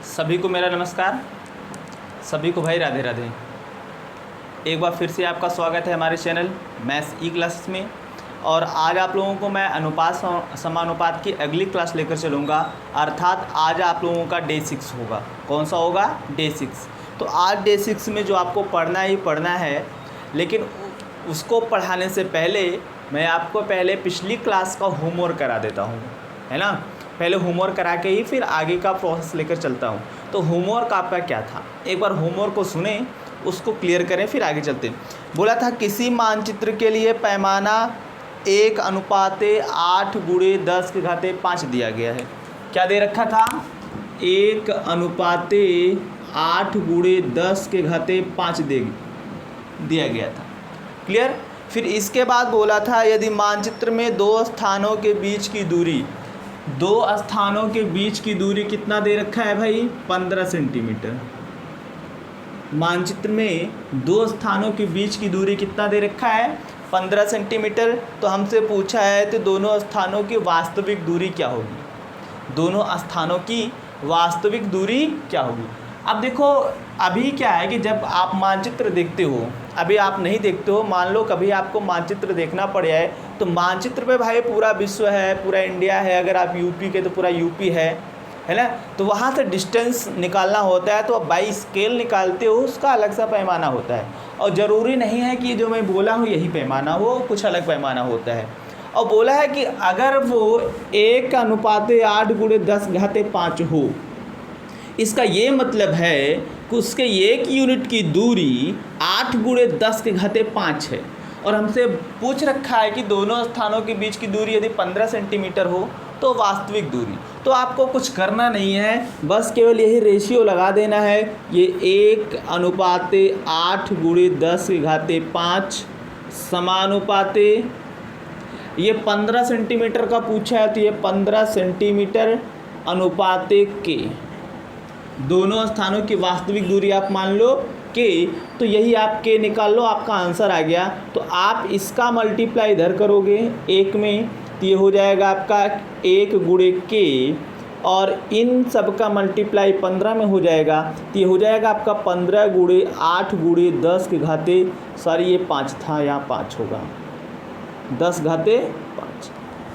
सभी को मेरा नमस्कार। सभी को भाई राधे राधे। एक बार फिर से आपका स्वागत है हमारे चैनल मैथ्स ई क्लासेस में। और आज आप लोगों को मैं अनुपात समानुपात की अगली क्लास लेकर चलूँगा, अर्थात आज आप लोगों का डे 6 होगा। कौन सा होगा? डे 6। तो आज डे 6 में जो आपको पढ़ना ही पढ़ना है, लेकिन उसको पढ़ाने से पहले मैं आपको पहले पिछली क्लास का होमवर्क करा देता हूँ, है ना। पहले होमवर्क करा के ही फिर आगे का प्रोसेस लेकर चलता हूँ। तो होमवर्क आपका क्या था, एक बार होमवर्क को सुने, उसको क्लियर करें, फिर आगे चलते हैं। बोला था किसी मानचित्र के लिए पैमाना 1:8 × 10⁻⁵ दिया गया है। क्या दे रखा था? 1:8 × 10⁻⁵ दिया गया था। क्लियर। फिर इसके बाद बोला था यदि मानचित्र में दो स्थानों के बीच की दूरी कितना दे रखा है भाई? 15 सेंटीमीटर। मानचित्र में दो स्थानों के बीच की दूरी कितना दे रखा है? 15 सेंटीमीटर। तो हमसे पूछा है तो दोनों स्थानों की वास्तविक दूरी क्या होगी? दोनों स्थानों की वास्तविक दूरी क्या होगी? अब देखो, अभी क्या है कि जब आप मानचित्र देखते हो, अभी आप नहीं देखते हो, मान लो कभी आपको मानचित्र देखना पड़ जाए, तो मानचित्र पे भाई पूरा विश्व है, पूरा इंडिया है। अगर आप यूपी के तो पूरा यूपी है ना। तो वहाँ से डिस्टेंस निकालना होता है, तो आप बाई स्केल निकालते हो, उसका अलग सा पैमाना होता है। और ज़रूरी नहीं है कि जो मैं बोला हूँ यही पैमाना हो, कुछ अलग पैमाना होता है। और बोला है कि अगर वो 1:8 × 10⁻5 हो, इसका ये मतलब है कि उसके एक यूनिट की दूरी 8 × 10⁻5 है। और हमसे पूछ रखा है कि दोनों स्थानों के बीच की दूरी यदि 15 सेंटीमीटर हो तो वास्तविक दूरी। तो आपको कुछ करना नहीं है, बस केवल यही रेशियो लगा देना है। ये 1:8 × 10⁻5 समानुपाते, ये 15 सेंटीमीटर का पूछा है, तो ये 15 सेंटीमीटर अनुपाते के। दोनों स्थानों की वास्तविक दूरी आप मान लो के, तो यही आप के निकाल लो, आपका आंसर आ गया। तो आप इसका मल्टीप्लाई इधर करोगे 1 में, तो ये हो जाएगा आपका 1 × के, और इन सब का मल्टीप्लाई 15 में हो जाएगा, तो ये हो जाएगा आपका 15 × 8 × 10⁻, सॉरी ये 5 था, यहाँ 5 होगा, 10⁻5।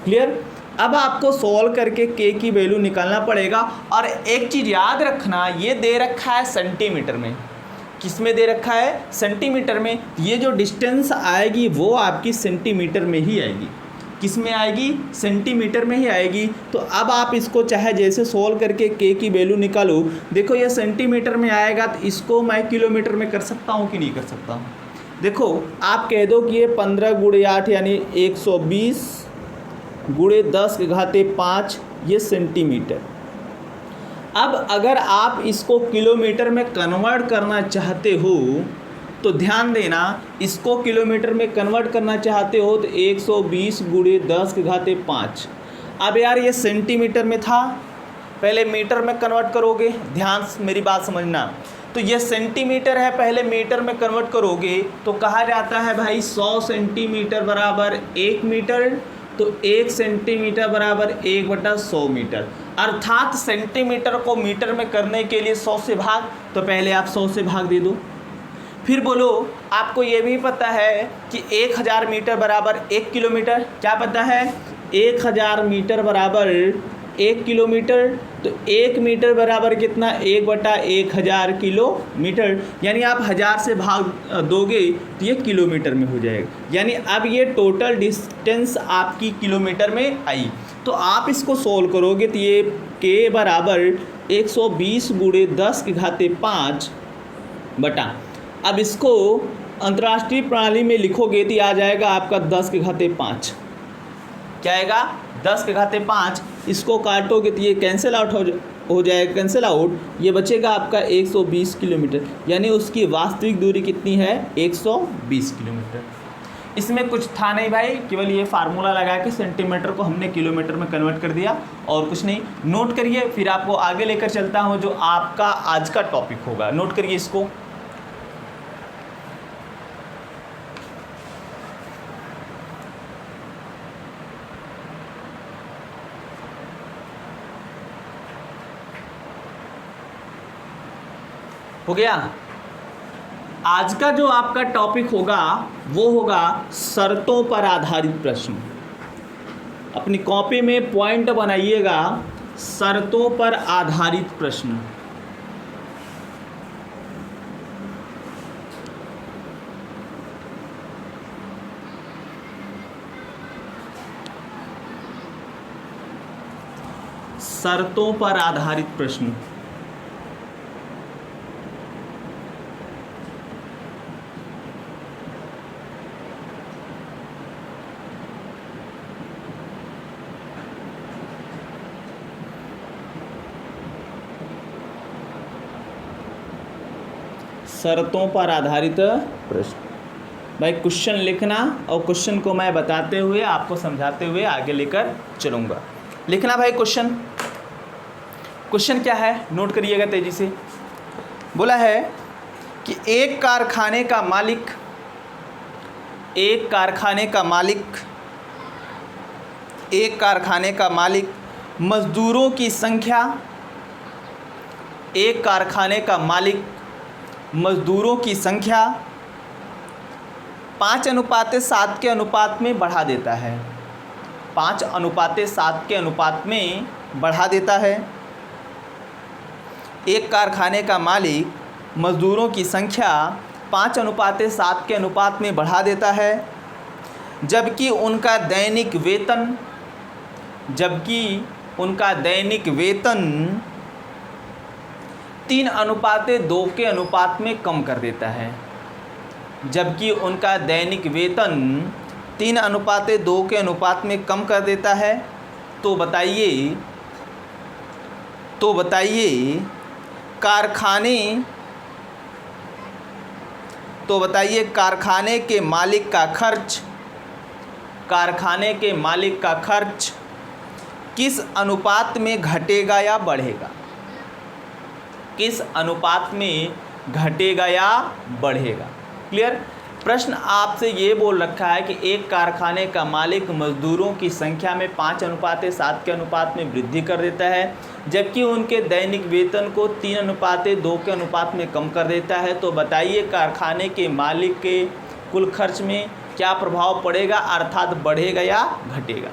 क्लियर। अब आपको सॉल्व करके के की वैल्यू निकालना पड़ेगा। और एक चीज़ याद रखना, ये दे रखा है सेंटीमीटर में। किस में दे रखा है? सेंटीमीटर में। ये जो डिस्टेंस आएगी वो आपकी सेंटीमीटर में ही आएगी। किस में आएगी? सेंटीमीटर में ही आएगी। तो अब आप इसको चाहे जैसे सॉल्व करके के की वैल्यू निकालो। देखो ये सेंटीमीटर में आएगा, तो इसको मैं किलोमीटर में कर सकता हूँ कि नहीं कर सकता हूँ? देखो, आप कह दो कि ये 15 × 8 यानी 120 × 10⁻5 ये सेंटीमीटर। अब अगर आप इसको किलोमीटर में कन्वर्ट करना चाहते हो तो ध्यान देना, इसको किलोमीटर में कन्वर्ट करना चाहते हो तो 120 × 10⁻5। अब यार ये सेंटीमीटर में था, पहले मीटर में कन्वर्ट करोगे। ध्यान से मेरी बात समझना। तो ये सेंटीमीटर है, पहले मीटर में कन्वर्ट करोगे तो कहा जाता है भाई 100 सेंटीमीटर बराबर 1 मीटर। तो 1 सेंटीमीटर बराबर 1/100 मीटर। अर्थात सेंटीमीटर को मीटर में करने के लिए 100 से भाग, तो पहले आप 100 से भाग दे दो। फिर बोलो, आपको ये भी पता है कि 1000 मीटर बराबर 1 किलोमीटर। क्या पता है? 1000 मीटर बराबर 1 किलोमीटर। तो 1 मीटर बराबर कितना? 1/1000 किलोमीटर। यानी आप 1000 से भाग दोगे तो ये किलोमीटर में हो जाएगा। यानी अब ये टोटल डिस्टेंस आपकी किलोमीटर में आई। तो आप इसको सोल्व करोगे तो ये के बराबर 120 × 10⁻5 बटा, अब इसको अंतर्राष्ट्रीय प्रणाली में लिखोगे तो आ जाएगा आपका 10⁻5। क्या आएगा? 10⁻5। इसको काटोगे तो ये कैंसिल आउट हो जाएगा, कैंसिल आउट। ये बचेगा आपका 120 किलोमीटर। यानी उसकी वास्तविक दूरी कितनी है? 120 किलोमीटर। इसमें कुछ था नहीं भाई, केवल ये फार्मूला लगा के सेंटीमीटर को हमने किलोमीटर में कन्वर्ट कर दिया, और कुछ नहीं। नोट करिए, फिर आपको आगे लेकर चलता हूँ जो आपका आज का टॉपिक होगा। नोट करिए इसको। हो गया। आज का जो आपका टॉपिक होगा वो होगा शर्तों पर आधारित प्रश्न। अपनी कॉपी में पॉइंट बनाइएगा, शर्तों पर आधारित प्रश्न। शर्तों पर आधारित प्रश्न। शर्तों पर आधारित प्रश्न। भाई क्वेश्चन लिखना और क्वेश्चन को मैं बताते हुए आपको समझाते हुए आगे लेकर चलूँगा। लिखना भाई क्वेश्चन। क्वेश्चन क्या है नोट करिएगा तेजी से। बोला है कि एक कारखाने का मालिक मजदूरों की संख्या, एक कारखाने का मालिक मजदूरों की संख्या 5:7 के अनुपात में बढ़ा देता है। 5:7 के अनुपात में बढ़ा देता है। एक कारखाने का मालिक मजदूरों की संख्या 5:7 के अनुपात में बढ़ा देता है, जबकि उनका दैनिक वेतन 3:2 के अनुपात में कम कर देता है। जबकि उनका दैनिक वेतन 3:2 के अनुपात में कम कर देता है। तो बताइए कारखाने के मालिक का खर्च किस अनुपात में घटेगा या बढ़ेगा? किस अनुपात में घटेगा या बढ़ेगा? क्लियर। प्रश्न आपसे ये बोल रखा है कि एक कारखाने का मालिक मजदूरों की संख्या में 5:7 के अनुपात में वृद्धि कर देता है, जबकि उनके दैनिक वेतन को 3:2 के अनुपात में कम कर देता है। तो बताइए कारखाने के मालिक के कुल खर्च में क्या प्रभाव पड़ेगा, अर्थात बढ़ेगा या घटेगा?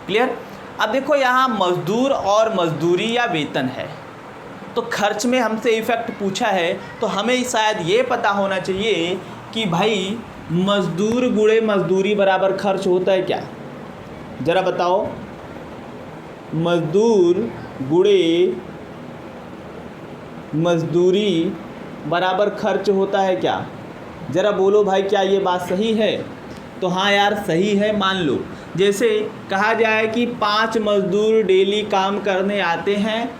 क्लियर। अब देखो यहाँ मजदूर और मजदूरी या वेतन है, तो खर्च में हमसे इफेक्ट पूछा है, तो हमें शायद ये पता होना चाहिए कि भाई मजदूर गुणे मजदूरी बराबर खर्च होता है क्या? ज़रा बताओ, मजदूर गुणे मजदूरी बराबर खर्च होता है क्या? ज़रा बोलो भाई, क्या ये बात सही है? तो हाँ यार सही है, मान लो। जैसे कहा जाए कि 5 मजदूर डेली काम करने आते हैं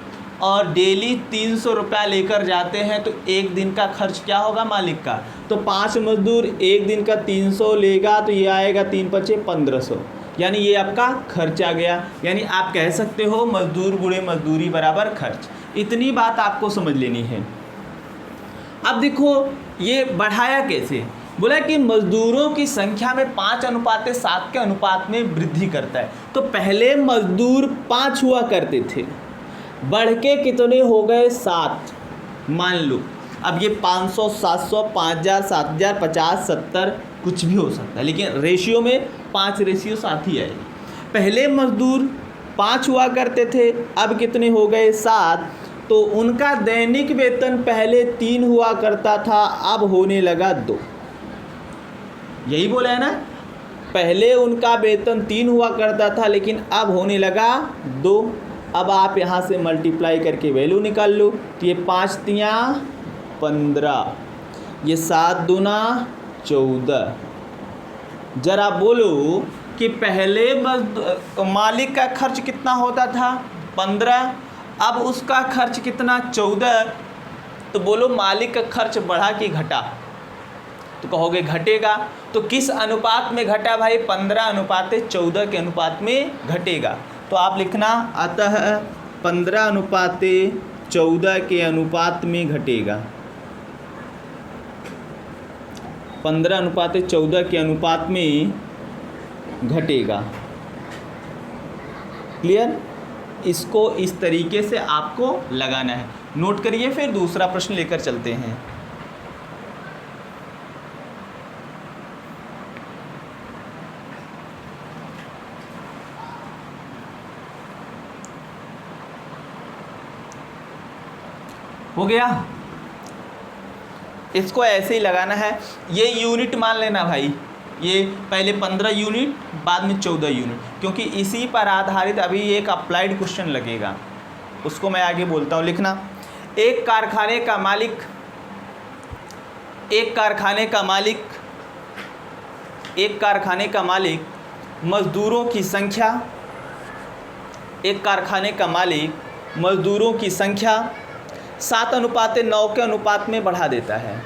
और डेली 300 रुपया लेकर जाते हैं, तो एक दिन का खर्च क्या होगा मालिक का? तो 5 मजदूर एक दिन का 300 लेगा, तो ये आएगा 3×5 = 1500, यानी ये आपका खर्च आ गया। यानी आप कह सकते हो मजदूर गुणे मजदूरी बराबर खर्च। इतनी बात आपको समझ लेनी है। अब देखो ये बढ़ाया कैसे? बोला कि मजदूरों की संख्या में 5:7 के अनुपात में वृद्धि करता है। तो पहले मजदूर 5 हुआ करते थे, बढ़ के कितने हो गए? 7 मान लो। अब ये 500, 700, 5000, 7000, 50, 70 कुछ भी हो सकता है, लेकिन रेशियो में 5:7 ही आएगी। पहले मजदूर 5 हुआ करते थे, अब कितने हो गए? 7। तो उनका दैनिक वेतन पहले 3 हुआ करता था, अब होने लगा 2। यही बोला है ना, पहले उनका वेतन 3 हुआ करता था, लेकिन अब होने लगा 2। अब आप यहाँ से मल्टीप्लाई करके वैल्यू निकाल लो। तो ये 5 × 15, ये 7 दूना 14। जरा बोलो कि पहले मालिक का खर्च कितना होता था? 15। अब उसका खर्च कितना? 14। तो बोलो मालिक का खर्च बढ़ा कि घटा? तो कहोगे घटेगा। तो किस अनुपात में घटा भाई? 15:14 के अनुपात में घटेगा। तो आप लिखना, अतः 15:14 के अनुपात में घटेगा। 15:14 के अनुपात में घटेगा। क्लियर। इसको इस तरीके से आपको लगाना है। नोट करिए, फिर दूसरा प्रश्न लेकर चलते हैं। हो गया, इसको ऐसे ही लगाना है। ये यूनिट मान लेना भाई, ये पहले 15 यूनिट बाद में 14 यूनिट, क्योंकि इसी पर आधारित अभी एक अप्लाइड क्वेश्चन लगेगा, उसको मैं आगे बोलता हूँ। लिखना, एक कारखाने का मालिक मजदूरों की संख्या 7:9 के अनुपात में बढ़ा देता है।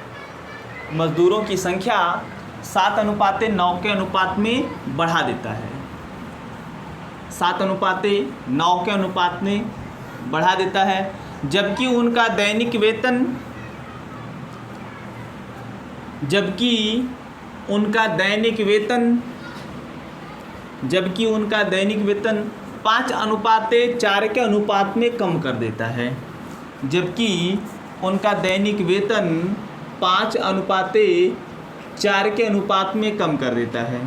मजदूरों की संख्या 7:9 के अनुपात में बढ़ा देता है। 7:9 के अनुपात में बढ़ा देता है, जबकि उनका दैनिक वेतन 5:4 के अनुपात में कम कर देता है। जबकि उनका दैनिक वेतन 5:4 के अनुपात में कम कर देता है।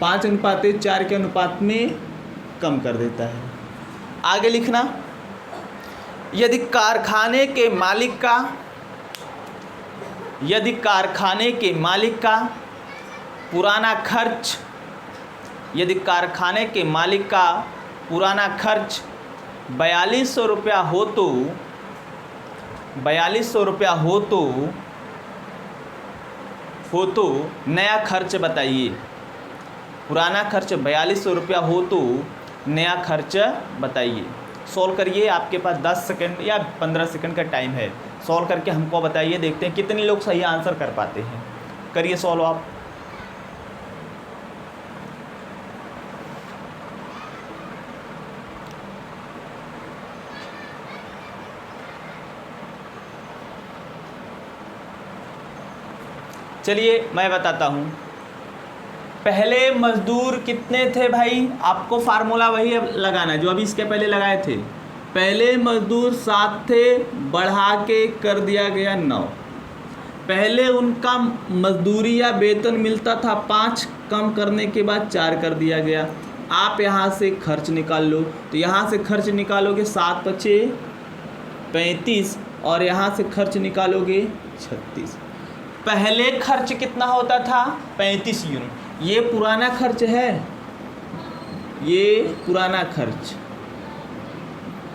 पाँच अनुपात 4 के अनुपात में कम कर देता है। आगे लिखना, यदि कारखाने के मालिक का पुराना खर्च 4200 रुपया हो तो नया खर्च बताइए। पुराना खर्च 4200 रुपया हो तो नया खर्च बताइए। सॉल्व करिए, आपके पास 10 सेकंड या 15 सेकंड का टाइम है। सॉल्व करके हमको बताइए, देखते हैं कितने लोग सही आंसर कर पाते हैं। करिए सॉल्व आप। चलिए मैं बताता हूँ। पहले मजदूर कितने थे भाई, आपको फार्मूला वही अब लगाना है जो अभी इसके पहले लगाए थे। पहले मजदूर 7 थे, बढ़ा के कर दिया गया 9। पहले उनका मजदूरी या वेतन मिलता था 5, कम करने के बाद 4 कर दिया गया। आप यहाँ से खर्च निकाल लो, तो यहाँ से खर्च निकालोगे 7×5 = 35 और यहाँ से खर्च निकालोगे 36। पहले खर्च कितना होता था 35 यूनिट। ये पुराना खर्च है, ये पुराना खर्च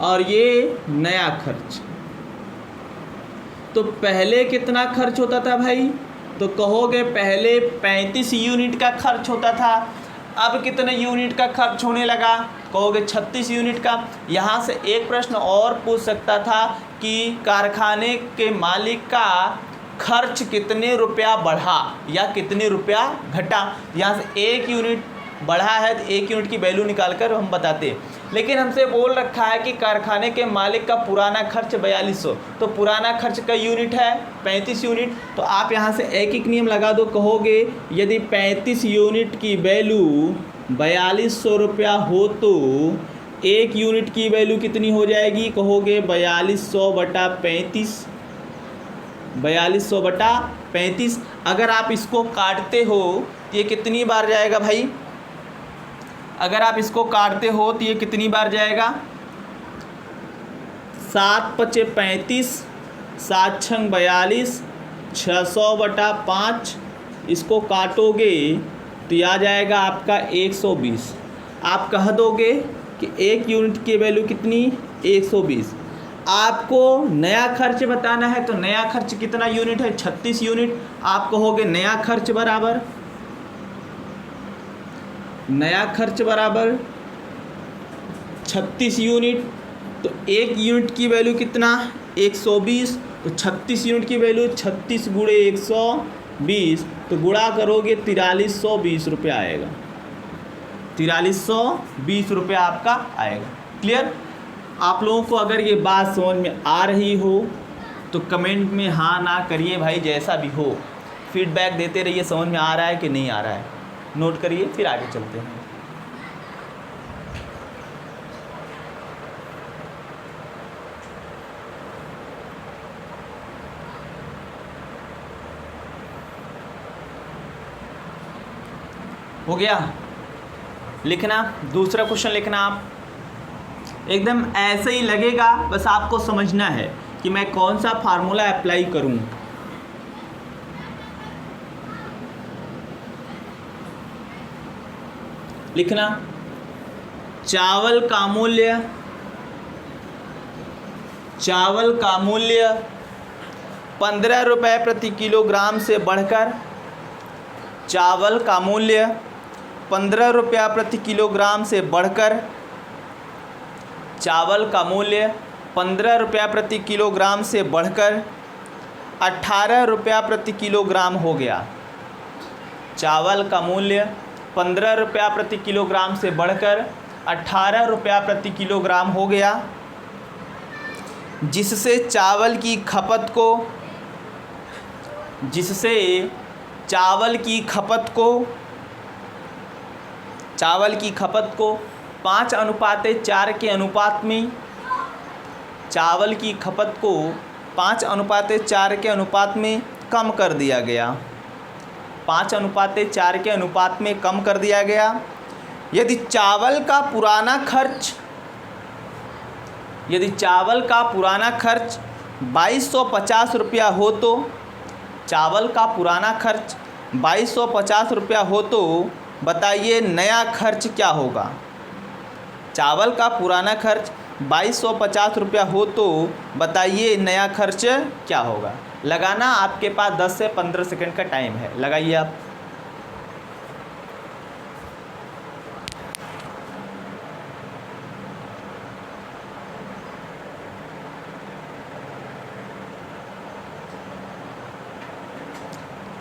और ये नया खर्च। तो पहले कितना खर्च होता था भाई, तो कहोगे पहले 35 यूनिट का खर्च होता था। अब कितने यूनिट का खर्च होने लगा, कहोगे 36 यूनिट का। यहाँ से एक प्रश्न और पूछ सकता था कि कारखाने के मालिक का खर्च कितने रुपया बढ़ा या कितने रुपया घटा। यहाँ से 1 यूनिट बढ़ा है तो 1 यूनिट की वैल्यू निकाल कर हम बताते हैं। लेकिन हमसे बोल रखा है कि कारखाने के मालिक का पुराना खर्च 4200, तो पुराना खर्च का यूनिट है 35 यूनिट। तो आप यहाँ से एक नियम लगा दो, कहोगे यदि 35 यूनिट की वैल्यू 4200 रुपया हो तो 1 यूनिट की वैल्यू कितनी हो जाएगी, कहोगे 4200/35। 4200/35। अगर आप इसको काटते हो तो ये कितनी बार जाएगा भाई, अगर आप इसको काटते हो तो ये कितनी बार जाएगा, 7×5 = 35, 7×6 = 42, 600/5। इसको काटोगे तो यह आ जाएगा आपका 120। आप कह दोगे कि 1 यूनिट की वैल्यू कितनी, 120। आपको नया खर्च बताना है, तो नया खर्च कितना यूनिट है, 36 यूनिट। आप कहोगे नया खर्च बराबर 36 यूनिट। तो 1 यूनिट की वैल्यू कितना, 120। तो 36 यूनिट की वैल्यू 36 × 120, तो गुणा करोगे 4320 रुपया आएगा। 4320 रुपया आपका आएगा। क्लियर। आप लोगों को अगर ये बात समझ में आ रही हो तो कमेंट में हाँ ना करिए भाई, जैसा भी हो फीडबैक देते रहिए, समझ में आ रहा है कि नहीं आ रहा है। नोट करिए, फिर आगे चलते हैं। हो गया लिखना, दूसरा क्वेश्चन लिखना आप, एकदम ऐसे ही लगेगा, बस आपको समझना है कि मैं कौन सा फार्मूला अप्लाई करूं। लिखना, चावल का मूल्य 15 रुपये प्रति किलोग्राम से बढ़कर, चावल का मूल्य 15 रुपया प्रति किलोग्राम से बढ़कर, चावल का मूल्य 15 रुपया प्रति किलोग्राम से बढ़कर 18 रुपया प्रति किलोग्राम हो गया। चावल का मूल्य 15 रुपया प्रति किलोग्राम से बढ़कर 18 रुपया प्रति किलोग्राम हो गया, जिससे चावल की खपत को 5:4 के अनुपात में, चावल की खपत को 5:4 के अनुपात में कम कर दिया गया, 5:4 के अनुपात में कम कर दिया गया। यदि चावल का पुराना खर्च 2250 रुपया हो तो, चावल का पुराना खर्च 2250 रुपया हो तो बताइए नया खर्च क्या होगा। चावल का पुराना खर्च 2250 रुपया हो तो बताइए नया खर्च क्या होगा। लगाना, आपके पास 10 से 15 सेकंड का टाइम है, लगाइए आप।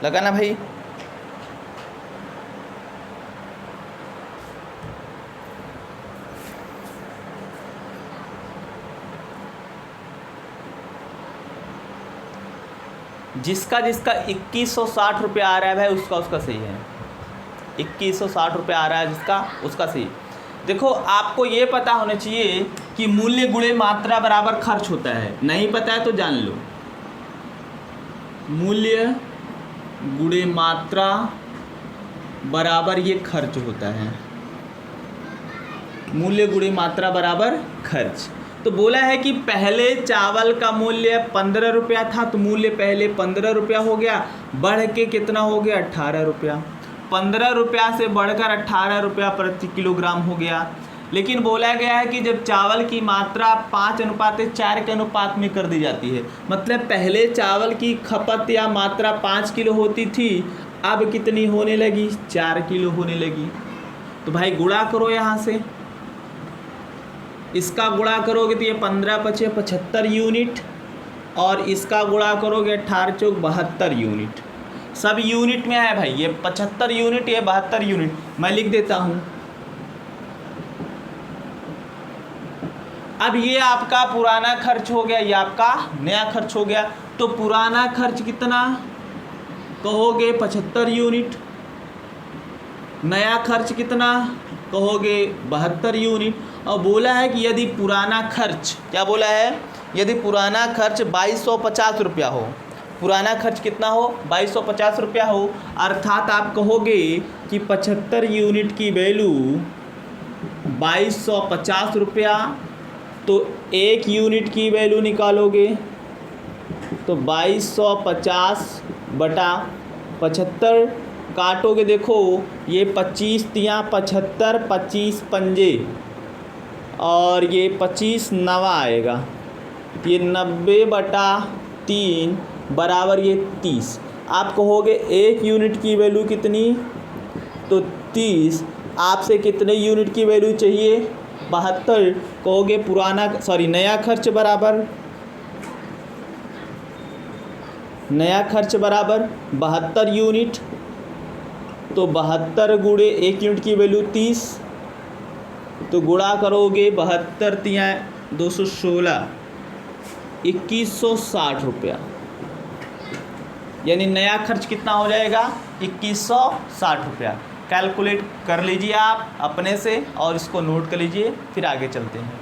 लगाना भाई। जिसका 2160 रुपया आ रहा है भाई, उसका सही है। 2160 रुपया आ रहा है जिसका, उसका सही। देखो, आपको ये पता होना चाहिए कि मूल्य गुणे मात्रा बराबर खर्च होता है। नहीं पता है तो जान लो, मूल्य गुणे मात्रा बराबर ये खर्च होता है। मूल्य गुणे मात्रा बराबर खर्च। तो बोला है कि पहले चावल का मूल्य 15 रुपया था, तो मूल्य पहले 15 रुपया हो गया, बढ़ के कितना हो गया 18 रुपया। 15 रुपया से बढ़कर 18 रुपया प्रति किलोग्राम हो गया। लेकिन बोला गया है कि जब चावल की मात्रा 5:4 के अनुपात में कर दी जाती है, मतलब पहले चावल की खपत या मात्रा 5 किलो होती थी, अब कितनी होने लगी, 4 किलो होने लगी। तो भाई गुणा करो यहाँ से, इसका गुणा करोगे तो ये 15×5 = 75 यूनिट, और इसका गुणा करोगे 18×4 = 72 यूनिट। सब यूनिट में है भाई, ये 75 यूनिट, ये 72 यूनिट। मैं लिख देता हूँ। अब ये आपका पुराना खर्च हो गया, ये आपका नया खर्च हो गया। तो पुराना खर्च कितना कहोगे, 75 यूनिट। नया खर्च कितना कहोगे, 72 यूनिट। और बोला है कि यदि पुराना खर्च, क्या बोला है, यदि पुराना खर्च 2250 रुपया हो, पुराना खर्च कितना हो, 2250 रुपया हो, अर्थात आप कहोगे कि 75 यूनिट की वैल्यू 2250 रुपया, तो 1 यूनिट की वैल्यू निकालोगे तो 2250/75 काटोगे। देखो ये 25 तियाँ 75, 25 पंजे, और ये 25 नवा आएगा, ये 90/3 बराबर ये 30। आप कहोगे 1 यूनिट की वैल्यू कितनी, तो 30। आपसे कितने यूनिट की वैल्यू चाहिए, 72। कहोगे नया खर्च बराबर, नया खर्च बराबर 72 यूनिट। तो 72 गुणे 1 यूनिट की वैल्यू 30, तो गुणा करोगे 72 तियाँ 216, 2160 रुपया। यानी नया खर्च कितना हो जाएगा, 2160 रुपया। कैलकुलेट कर लीजिए आप अपने से और इसको नोट कर लीजिए, फिर आगे चलते हैं।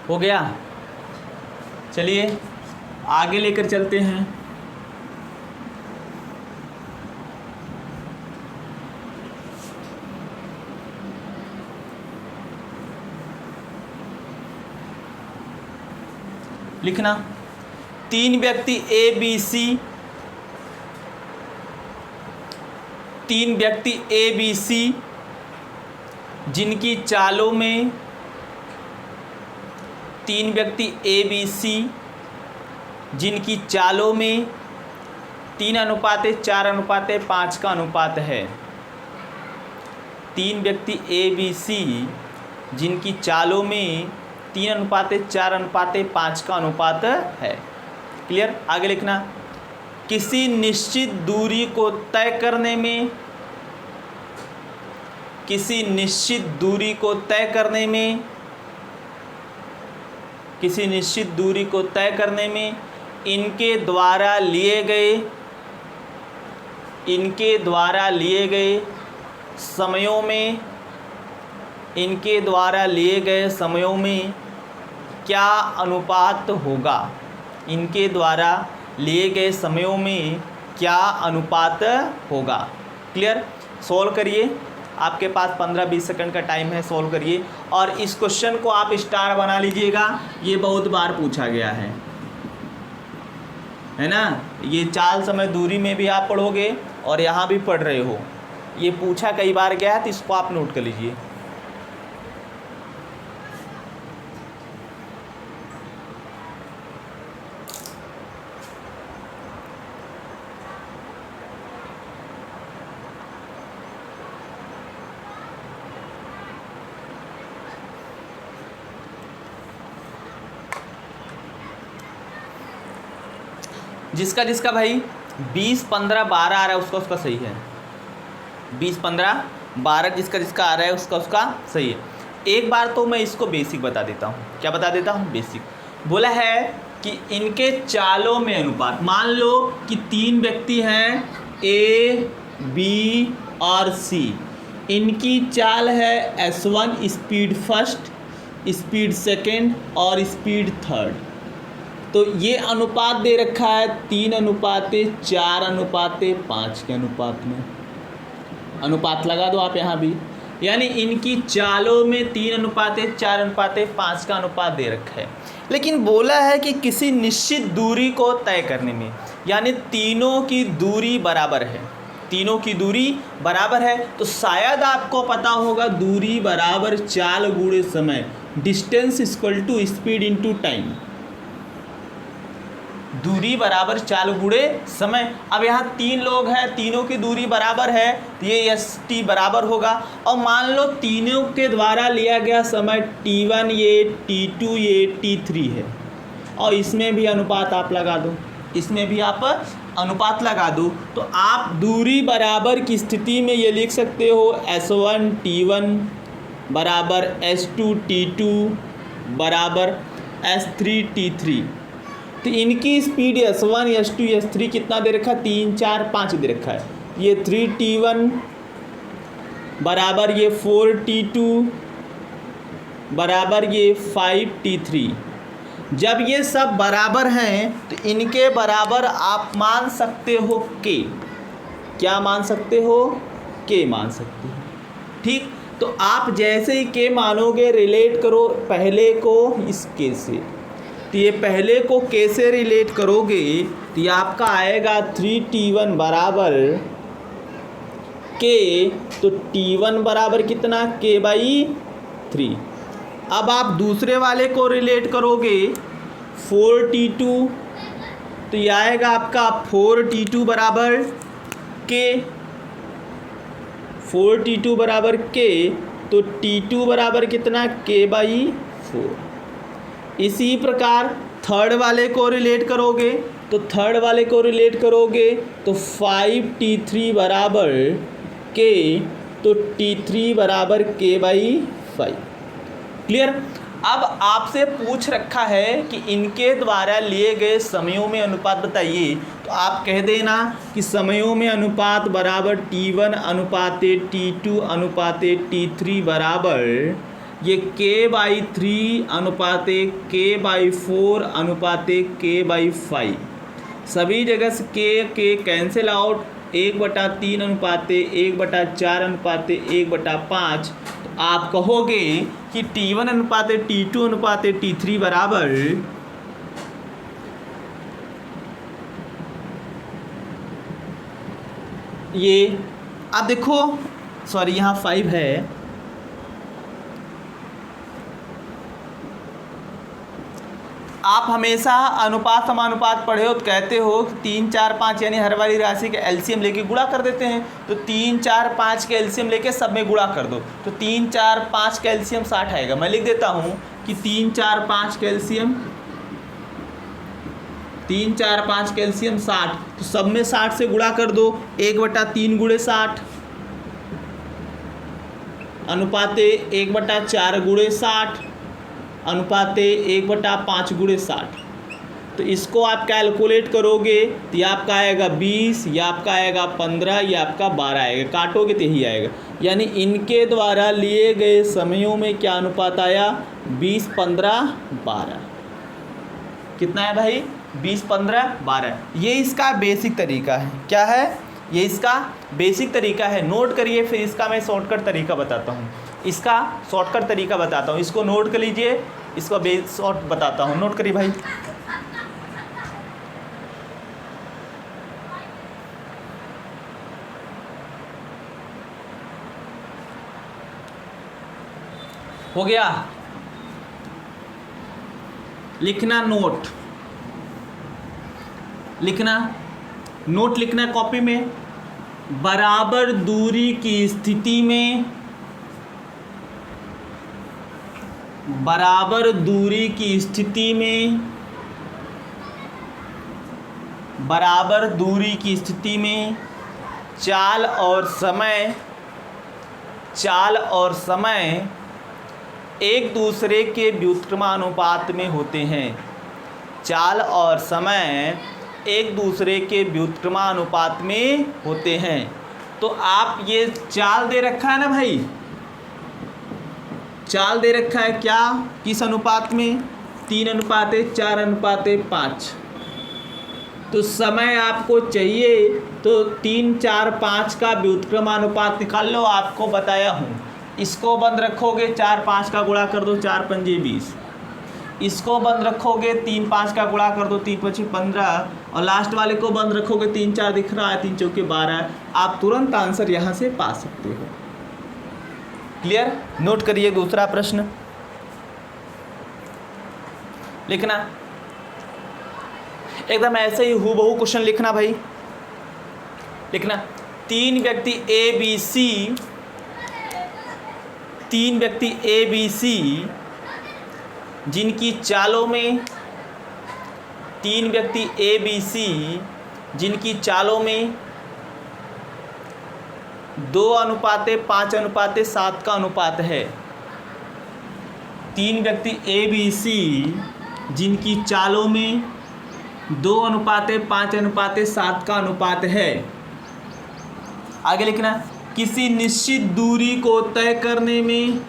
हो गया, चलिए आगे लेकर चलते हैं। लिखना, तीन व्यक्ति ए बी सी, तीन व्यक्ति ए बी सी जिनकी चालों में, तीन व्यक्ति ए बी सी जिनकी चालों में 3:4:5 का अनुपात है। तीन व्यक्ति ए बी सी जिनकी चालों में 3:4:5 का अनुपात है। क्लियर? आगे लिखना, किसी निश्चित दूरी को तय करने में, किसी निश्चित दूरी को तय करने में, किसी निश्चित दूरी को तय करने में इनके द्वारा लिए गए समयों में, इनके द्वारा लिए गए समयों में क्या अनुपात होगा? इनके द्वारा लिए गए समयों में क्या अनुपात होगा? क्लियर? सॉल्व करिए, आपके पास 15-20 सेकंड का टाइम है, सॉल्व करिए। और इस क्वेश्चन को आप स्टार बना लीजिएगा, ये बहुत बार पूछा गया है ना। ये चाल समय दूरी में भी आप पढ़ोगे और यहाँ भी पढ़ रहे हो, ये पूछा कई बार गया है, तो इसको आप नोट कर लीजिए। जिसका जिसका भाई 20, 15, 12 आ रहा है उसका उसका सही है। 20, 15, 12 जिसका जिसका आ रहा है उसका उसका सही है। एक बार तो मैं इसको बेसिक बता देता हूँ। क्या बता देता हूँ? बेसिक। बोला है कि इनके चालों में अनुपात, मान लो कि तीन व्यक्ति हैं ए, बी और सी। इनकी चाल है S1 speed first, speed second और स्पीड थर्ड। तो ये अनुपात दे रखा है 3:4:5 के अनुपात में। अनुपात लगा दो आप यहाँ भी, यानी इनकी चालों में 3:4:5 का अनुपात दे रखा है। लेकिन बोला है कि किसी निश्चित दूरी को तय करने में, यानी तीनों की दूरी बराबर है, तीनों की दूरी बराबर है। तो शायद आपको पता होगा दूरी बराबर चाल गुणे समय, distance equal to speed into time. दूरी बराबर चाल गुणे समय। अब यहाँ तीन लोग हैं, तीनों की दूरी बराबर है, तो ये ST बराबर होगा। और मान लो तीनों के द्वारा लिया गया समय T1 ये, T2 ये, T3 है, और इसमें भी अनुपात आप लगा दो, इसमें भी आप अनुपात लगा दो। तो आप दूरी बराबर की स्थिति में ये लिख सकते हो S1 T1 बराबर S2 T2 बराबर S3 T3। तो इनकी स्पीड S1 S2 S3 कितना दे रखा है? 3, 4, 5 दे रखा है। ये 3T1 बराबर ये 4T2 बराबर ये 5T3। जब ये सब बराबर हैं तो इनके बराबर आप मान सकते हो K। क्या मान सकते हो? K मान सकते हो। ठीक, तो आप जैसे ही K मानोगे रिलेट करो पहले को इस K से। तो ये पहले को K से रिलेट करोगे तो ये आपका आएगा 3T1 बराबर K। तो T1 बराबर कितना? K/3। अब आप दूसरे वाले को रिलेट करोगे 4T2, तो ये आएगा आपका 4T2 बराबर K। 4T2 बराबर K। तो T2 बराबर कितना K/4। इसी प्रकार थर्ड वाले को रिलेट करोगे तो 5T3 बराबर K, तो T3 बराबर K/5। क्लियर। अब आपसे पूछ रखा है कि इनके द्वारा लिए गए समयों में अनुपात बताइए, तो आप कह देना कि समयों में अनुपात बराबर T1 अनुपाते T2 अनुपाते T3 बराबर ये K/3 अनुपाते K/4 अनुपाते K/5। सभी जगह से K कैंसिल आउट, 1/3 अनुपाते 1/4 अनुपाते 1/5। तो आप कहोगे कि T1 अनुपाते T2 अनुपाते T3 बराबर ये, आप देखो सॉरी यहाँ 5 है, आप हमेशा अनुपात समानुपात पढ़े हो तो कहते हो 3 4 5 यानी हर वाली राशि के एलसीएम लेके गुणा कर देते हैं। तो 3 4 5 के एलसीएम लेके सब में गुणा कर दो, तो 3 4 5 का एलसीएम 60 आएगा। मैं लिख देता हूँ कि 3 4 5 का एलसीएम 60, तो सब में 60 से गुणा कर दो, 1/3 गुणे 60 अनुपाते 1/4 गुणे 60 अनुपाते 1/5 गुणे 60। तो इसको आप कैलकुलेट करोगे तो ये आपका आएगा 20, ये आपका आएगा 15, ये आपका 12 आएगा। काटोगे तो यही आएगा। यानी इनके द्वारा लिए गए समयों में क्या अनुपात आया? 20 15 12। कितना है भाई? 20 15 12। ये इसका बेसिक तरीका है। क्या है? ये इसका बेसिक तरीका है। नोट करिए, फिर इसका मैं शॉर्टकट तरीका बताता हूँ। इसका शॉर्टकट तरीका बताता हूँ, इसको नोट कर लीजिए, इसको शॉर्ट बताता हूँ। नोट करिए भाई। हो गया? लिखना नोट, लिखना नोट लिखना कॉपी में। बराबर दूरी की स्थिति में, बराबर दूरी की स्थिति में, बराबर दूरी की स्थिति में चाल और समय एक दूसरे के व्युत्क्रमानुपात में होते हैं। चाल और समय एक दूसरे के व्युत्क्रमानुपात में होते हैं। तो आप ये चाल दे रखा है ना भाई, चाल दे रखा है क्या? किस अनुपात में? 3:4:5। तो समय आपको चाहिए तो 3 4 5 का व्युत्क्रमानुपात निकाल लो, आपको बताया हूँ। इसको बंद रखोगे, 4 5 का गुणा कर दो, 4 पंजे 20। इसको बंद रखोगे, 3 5 का गुणा कर दो, 3 5 15। और लास्ट वाले को बंद रखोगे, 3 4 दिख रहा है, 3 चौके 12। आप तुरंत आंसर यहाँ से पा सकते हो। क्लियर? नोट करिए दूसरा प्रश्न लिखना, एकदम ऐसे ही हूबहू क्वेश्चन लिखना भाई। लिखना, तीन व्यक्ति ए बी सी जिनकी चालों में, 3 व्यक्ति ए बी सी जिनकी चालों में 2:5:7 का अनुपात है। 3 व्यक्ति ए बी सी जिनकी चालों में 2:5:7 का अनुपात है। आगे लिखना, किसी निश्चित दूरी को तय करने में,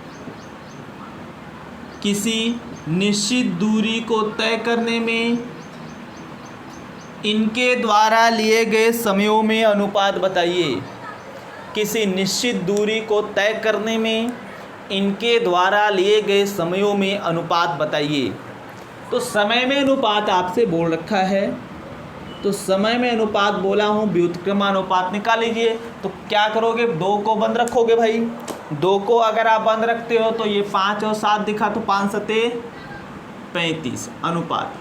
किसी निश्चित दूरी को तय करने में इनके द्वारा लिए गए समयों में अनुपात बताइए। किसी निश्चित दूरी को तय करने में इनके द्वारा लिए गए समयों में अनुपात बताइए। तो समय में अनुपात आपसे बोल रखा है, तो समय में अनुपात बोला हूँ, व्युत्क्रमानुपात निकाल लीजिए। तो क्या करोगे? 2 को बंद रखोगे भाई। 2 को अगर आप बंद रखते हो तो ये 5 और 7 दिखा, तो 5 7 35 अनुपात।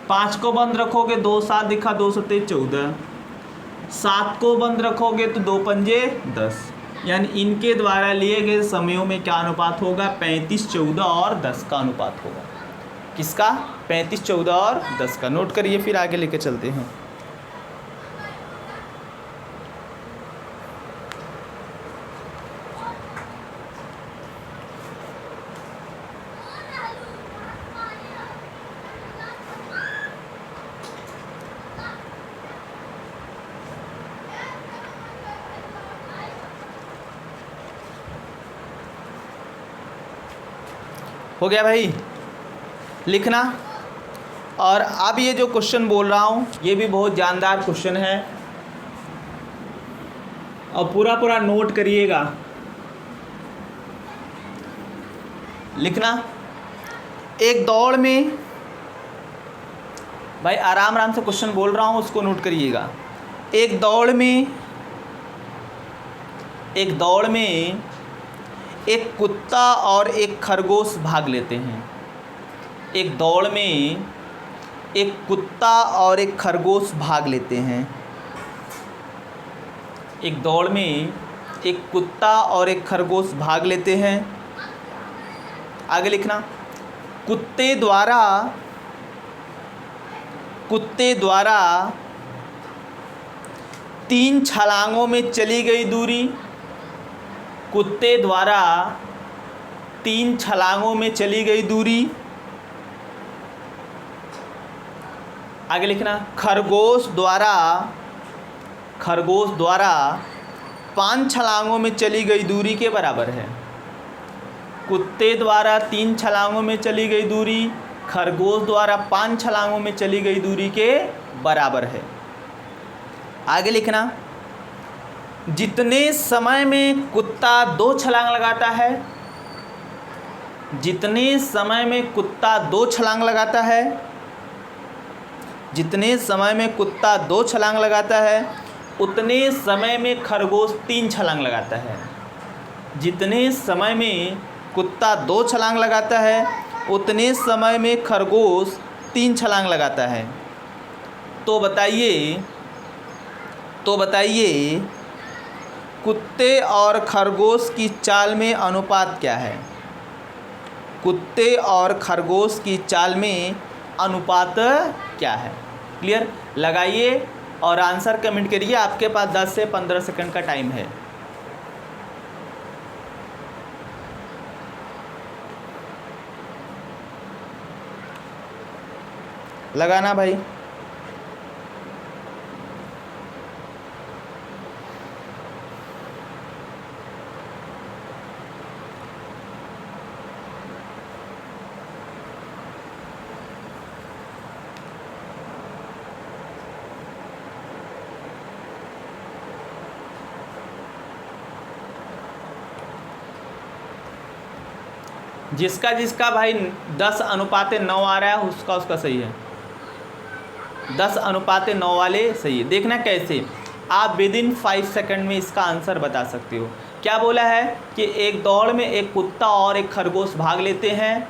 5 को बंद रखोगे, 2 7 दिखा, 2 7 14। 7 को बंद रखोगे तो 2 पंजे 10। यानी इनके द्वारा लिए गए समयों में क्या अनुपात होगा? 35, 14 और 10 का अनुपात होगा। किसका? 35, 14 और 10 का। नोट करिए, फिर आगे लेके चलते हैं। हो गया भाई लिखना। और अब ये जो क्वेश्चन बोल रहा हूँ ये भी बहुत जानदार क्वेश्चन है और पूरा पूरा नोट करिएगा। लिखना, एक दौड़ में, भाई आराम आराम से क्वेश्चन बोल रहा हूँ उसको नोट करिएगा। एक दौड़ में एक कुत्ता और एक खरगोश भाग लेते हैं। एक दौड़ में एक कुत्ता और एक खरगोश भाग लेते हैं। एक दौड़ में एक कुत्ता और एक खरगोश भाग लेते हैं। आगे लिखना, कुत्ते द्वारा 3 छलांगों में चली गई दूरी, कुत्ते द्वारा 3 छलांगों में चली गई दूरी। आगे लिखना, खरगोश द्वारा 5 छलांगों में चली गई दूरी के बराबर है। कुत्ते द्वारा 3 छलांगों में चली गई दूरी खरगोश द्वारा 5 छलांगों में चली गई दूरी के बराबर है। आगे लिखना, जितने समय में कुत्ता 2 छलांग लगाता है, जितने समय में कुत्ता 2 छलांग लगाता है, जितने समय में कुत्ता 2 छलांग लगाता है उतने समय में खरगोश 3 छलांग लगाता है। जितने समय में कुत्ता 2 छलांग लगाता है उतने समय में खरगोश 3 छलांग लगाता है। तो बताइए कुत्ते और खरगोश की चाल में अनुपात क्या है? कुत्ते और खरगोश की चाल में अनुपात क्या है? क्लियर? लगाइए और आंसर कमेंट करिए। आपके पास 10 से 15 सेकंड का टाइम है। लगाना भाई। जिसका भाई 10:9 आ रहा है उसका सही है। 10:9 वाले सही है। देखना कैसे आप विदिन 5 सेकंड में इसका आंसर बता सकते हो। क्या बोला है कि एक दौड़ में एक कुत्ता और एक खरगोश भाग लेते हैं।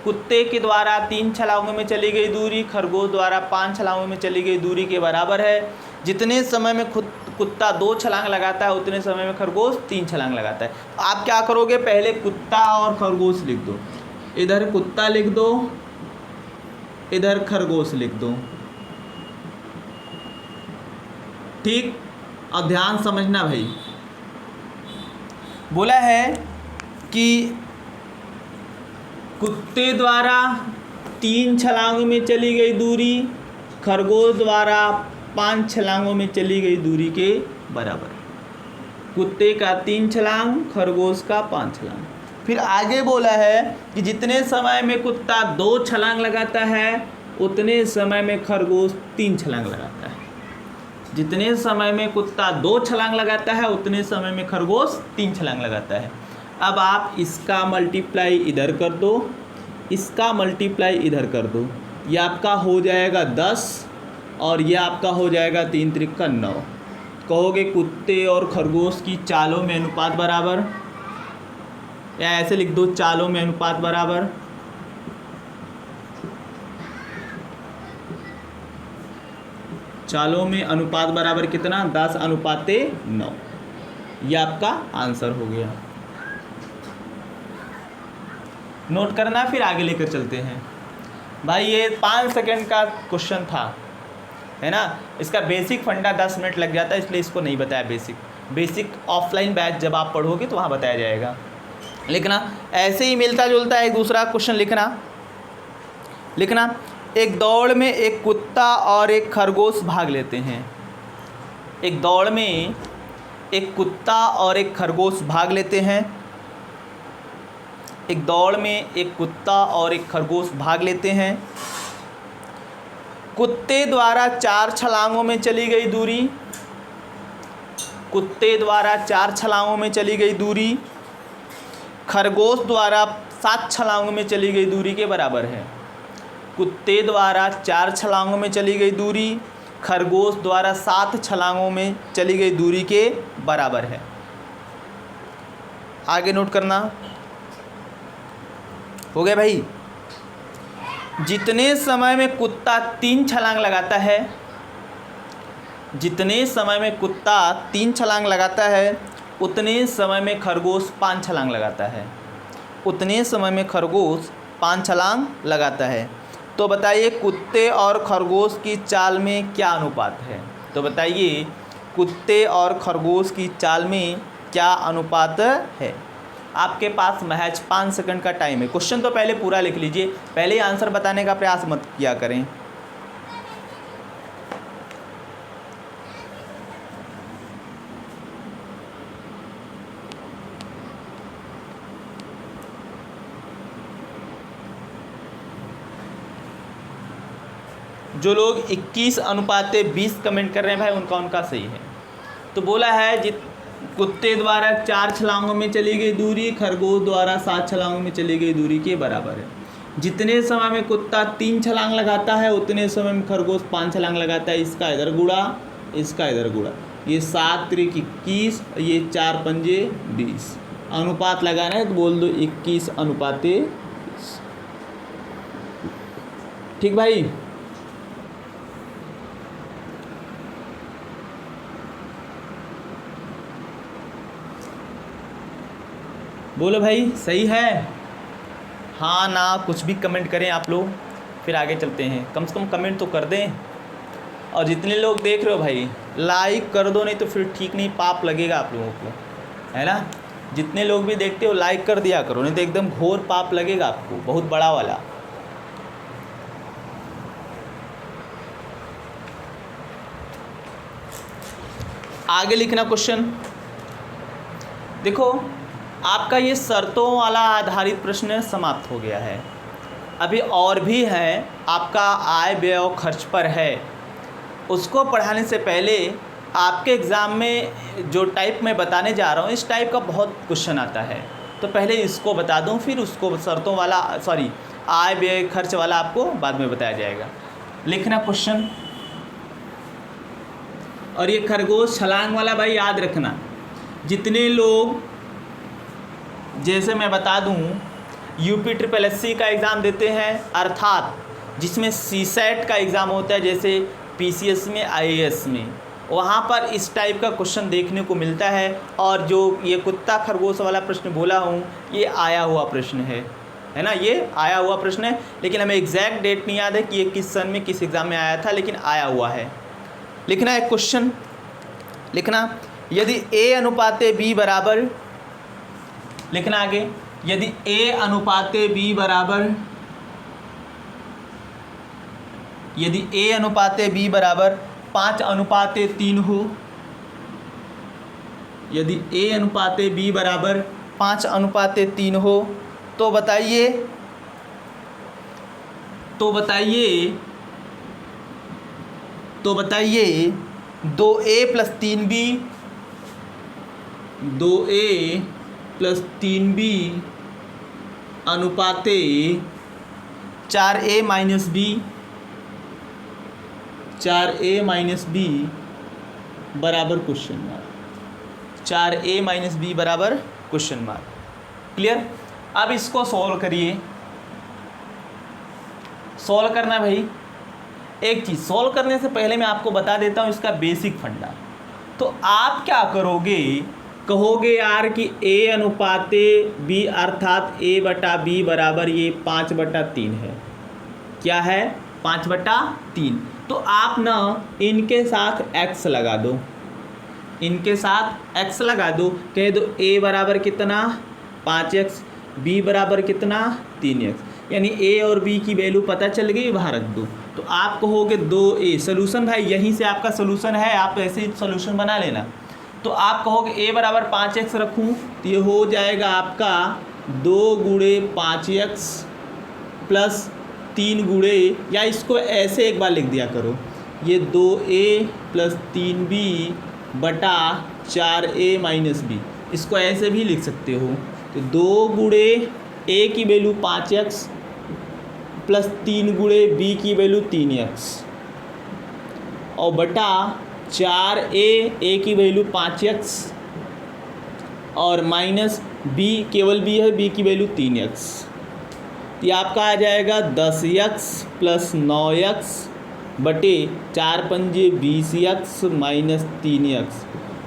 कुत्ते के द्वारा 3 छलांगों में चली गई दूरी खरगोश द्वारा 5 छलांगों में चली गई दूरी के बराबर है। जितने समय में कुत्ता 2 छलांग लगाता है उतने समय में खरगोश 3 छलांग लगाता है। आप क्या करोगे, पहले कुत्ता और खरगोश लिख दो। इधर कुत्ता लिख दो, इधर खरगोश लिख दो। ठीक? और ध्यान समझना भाई, बोला है कि कुत्ते द्वारा 3 छलांगों में चली गई दूरी खरगोश द्वारा 5 छलांगों में चली गई दूरी के बराबर। कुत्ते का 3 छलांग, खरगोश का 5 छलांग। फिर आगे बोला है कि जितने समय में कुत्ता 2 छलांग लगाता है उतने समय में खरगोश 3 छलांग लगाता है। जितने समय में कुत्ता 2 छलांग लगाता है उतने समय में खरगोश 3 छलांग लगाता है। अब आप इसका मल्टीप्लाई इधर कर दो, इसका मल्टीप्लाई इधर कर दो। ये आपका हो जाएगा 10 और ये आपका हो जाएगा 3 त्रिक 9। कहोगे कुत्ते और खरगोश की चालों में अनुपात बराबर, या ऐसे लिख दो चालों में अनुपात बराबर। चालों में अनुपात बराबर कितना? 10:9। ये आपका आंसर हो गया। नोट करना, फिर आगे लेकर चलते हैं। भाई ये 5 सेकंड का क्वेश्चन था, है ना। इसका बेसिक फंडा 10 मिनट लग जाता है, इसलिए इसको नहीं बताया। बेसिक ऑफलाइन बैच जब आप पढ़ोगे तो वहाँ बताया जाएगा। लिखना ऐसे ही मिलता जुलता है। दूसरा क्वेश्चन लिखना एक दौड़ में एक कुत्ता और एक खरगोश भाग लेते हैं। एक दौड़ में एक कुत्ता और एक खरगोश भाग लेते हैं। एक दौड़ में एक कुत्ता और एक खरगोश भाग लेते हैं। कुत्ते द्वारा 4 छलांगों में चली गई दूरी, कुत्ते द्वारा 4 छलांगों में चली गई दूरी खरगोश द्वारा 7 छलांगों में चली गई दूरी के बराबर है। कुत्ते द्वारा 4 छलांगों में चली गई दूरी खरगोश द्वारा 7 छलांगों में चली गई दूरी के बराबर है। आगे नोट करना। हो गया भाई। जितने समय में कुत्ता 3 छलांग लगाता है, जितने समय में कुत्ता 3 छलांग लगाता है उतने समय में खरगोश 5 छलांग लगाता है। उतने समय में खरगोश 5 छलांग लगाता है। तो बताइए कुत्ते और खरगोश की चाल में क्या अनुपात है। तो बताइए कुत्ते और खरगोश की चाल में क्या अनुपात है। आपके पास महज 5 सेकंड का टाइम है। क्वेश्चन तो पहले पूरा लिख लीजिए, पहले ही आंसर बताने का प्रयास मत किया करें। जो लोग 21:20 कमेंट कर रहे हैं भाई उनका सही है। तो बोला है कुत्ते द्वारा 4 छलांगों में चली गई दूरी खरगोश द्वारा 7 छलांगों में चली गई दूरी के बराबर है। जितने समय में कुत्ता 3 छलांग लगाता है उतने समय में खरगोश 5 छलांग लगाता है। इसका इधर गुड़ा, इसका इधर गुड़ा, ये 7 त्रिक 21, ये 4 पंजे 20। अनुपात लगाना है तो बोल दो 21:20। ठीक भाई। बोलो भाई सही है, हाँ ना, कुछ भी कमेंट करें आप लोग, फिर आगे चलते हैं। कम से कम कमेंट तो कर दें। और जितने लोग देख रहे हो भाई लाइक कर दो, नहीं तो फिर ठीक नहीं, पाप लगेगा आप लोगों को, है ना। जितने लोग भी देखते हो लाइक कर दिया करो, नहीं तो एकदम घोर पाप लगेगा आपको, बहुत बड़ा वाला। आगे लिखना क्वेश्चन। देखो आपका ये शर्तों वाला आधारित प्रश्न समाप्त हो गया है। अभी और भी है, आपका आय व्यय और खर्च पर है। उसको पढ़ाने से पहले आपके एग्ज़ाम में जो टाइप मैं बताने जा रहा हूँ, इस टाइप का बहुत क्वेश्चन आता है। तो पहले इसको बता दूँ, फिर उसको शर्तों वाला आय व्यय खर्च वाला आपको बाद में बताया जाएगा। लिखना क्वेश्चन। और ये खरगोश छलांग वाला भाई याद रखना, जितने लोग, जैसे मैं बता दूं, UPSSC का एग्ज़ाम देते हैं, अर्थात जिसमें CSAT का एग्ज़ाम होता है, जैसे PCS में, IAS में, वहाँ पर इस टाइप का क्वेश्चन देखने को मिलता है। और जो ये कुत्ता खरगोश वाला प्रश्न बोला हूँ, ये आया हुआ प्रश्न है ना, ये आया हुआ प्रश्न है। लेकिन हमें एग्जैक्ट डेट नहीं याद है कि ये किस सन में किस एग्ज़ाम में आया था, लेकिन आया हुआ है। लिखना है क्वेश्चन। लिखना यदि A/B बराबर, लिखना आगे, यदि A/B बराबर, यदि A/B बराबर 5:3 हो, यदि A/B बराबर 5:3 हो, तो बताइए 2A + 3B, 2A + 3B अनुपाते 4A - B, 4A - B बराबर क्वेश्चन मार्क, 4A - B बराबर क्वेश्चन मार्क। क्लियर। अब इसको सॉल्व करिए। सॉल्व करना भाई। एक चीज़ सॉल्व करने से पहले मैं आपको बता देता हूँ इसका बेसिक फंडा। तो आप क्या करोगे, कहोगे यार कि ए अनुपाते बी अर्थात ए बटा बी बराबर ये 5/3 है। क्या है? 5/3। तो आप ना इनके साथ x लगा दो, इनके साथ x लगा दो, कह दो a बराबर कितना 5x, b बराबर कितना 3x, यानी a और b की वैल्यू पता चल गई, बाहर रख दो। तो आप कहोगे 2a सोल्यूशन, भाई यहीं से आपका सोल्यूशन है, आप ऐसे ही सोल्यूशन बना लेना। तो आप कहोगे a बराबर 5x रखूँ, तो ये हो जाएगा आपका 2 गुणे 5x प्लस 3 गुणे, या इसको ऐसे एक बार लिख दिया करो, ये 2a प्लस 3b बटा 4a माइनस b, इसको ऐसे भी लिख सकते हो। तो 2 गुणे a की वैल्यू 5x प्लस 3 गुणे b की वैल्यू 3x और बटा 4a की वैल्यू 5x और माइनस b, केवल b है, b की वैल्यू 3x। ये आपका आ जाएगा 10x प्लस 9x बटे 4 पंजे 20x माइनस 3x।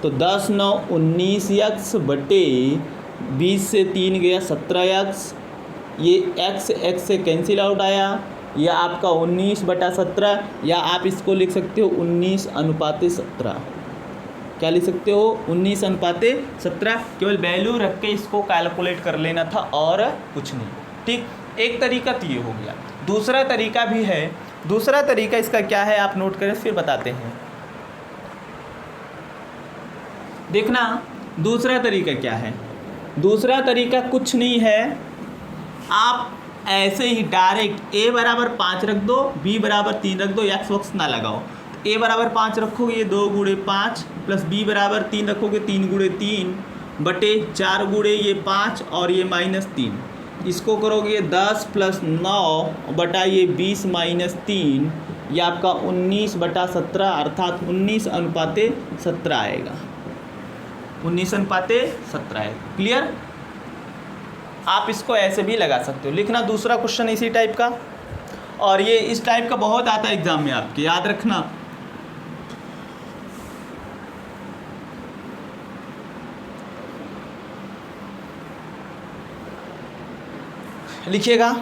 तो 10 9 19x बटे 20 से 3 गया 17x, ये x से कैंसिल आउट आया, यह आपका 19/17, या आप इसको लिख सकते हो 19:17। क्या लिख सकते हो? 19:17। केवल वैल्यू रख के इसको कैलकुलेट कर लेना था और कुछ नहीं। ठीक, एक तरीका तो ये हो गया। दूसरा तरीका भी है। दूसरा तरीका इसका क्या है आप नोट करें, फिर बताते हैं। देखना दूसरा तरीका क्या है। दूसरा तरीका कुछ नहीं है, आप ऐसे ही डायरेक्ट a बराबर 5 रख दो, b बराबर 3 रख दो, x वक्स ना लगाओ। a बराबर 5 रखोगे ये 2 गुणे 5 प्लस b बराबर 3 रखोगे 3 गुणे 3 बटे 4 गुणे ये 5 और ये माइनस 3, इसको करोगे 10 प्लस 9 बटा ये 20 माइनस 3, ये आपका 19/17 अर्थात 19:17 आएगा। 19:17 आएगा। क्लियर? आप इसको ऐसे भी लगा सकते हो। लिखना दूसरा क्वेश्चन इसी टाइप का, और ये इस टाइप का बहुत आता है एग्जाम में आपके, याद रखना। लिखिएगा,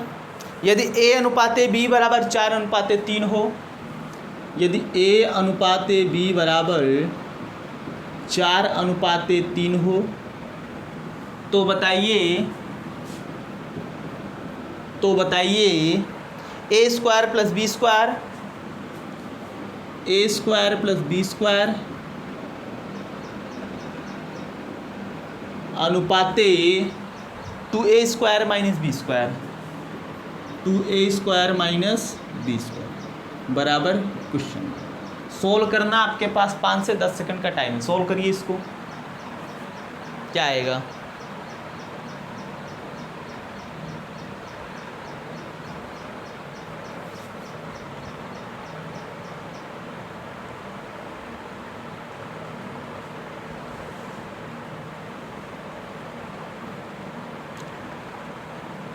यदि a अनुपाते b बराबर 4:3 हो, यदि a अनुपाते b बराबर 4:3 हो, तो बताइए a square plus b square, a square plus b square अनुपाते 2a square minus b square, 2a square minus b square बराबर क्वेश्चन। सोल्व करना आपके पास 5 से 10 सेकंड का टाइम है। सोल्व करिए इसको, क्या आएगा?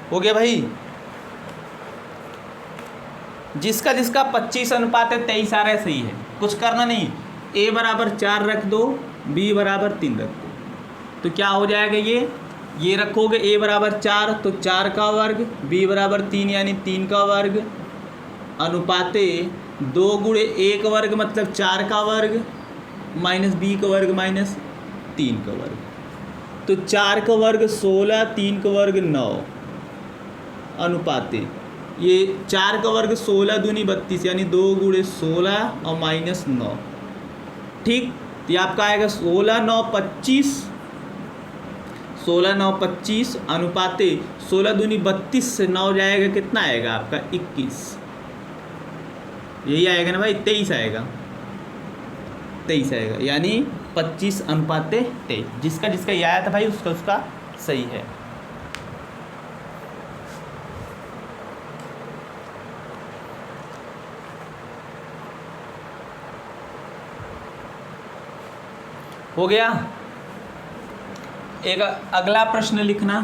हो गया भाई? जिसका 25:23 आ रहा है सही है, कुछ करना नहीं। a बराबर 4 रख दो, b बराबर 3 रख दो, तो क्या हो जाएगा? ये रखोगे a बराबर 4 तो 4 का वर्ग, b बराबर 3 यानी 3 का वर्ग, अनुपाते 2 गुणे 1 वर्ग मतलब 4 का वर्ग माइनस b का वर्ग माइनस 3 का वर्ग। तो 4 का वर्ग 16, 3 का वर्ग 9, अनुपाते ये 4 का वर्ग 16 दूनी 32 यानी 2 गुणे 16 और माइनस 9। ठीक, ये आपका आएगा 16 9 25, 16 9 25 अनुपाते 16 दूनी 32 से 9 जाएगा, कितना आएगा आपका 21। यही आएगा ना भाई, 23 आएगा, 23 आएगा, यानी 25:23। जिसका ये आया था भाई उसका सही है। हो गया? एक अगला प्रश्न लिखना।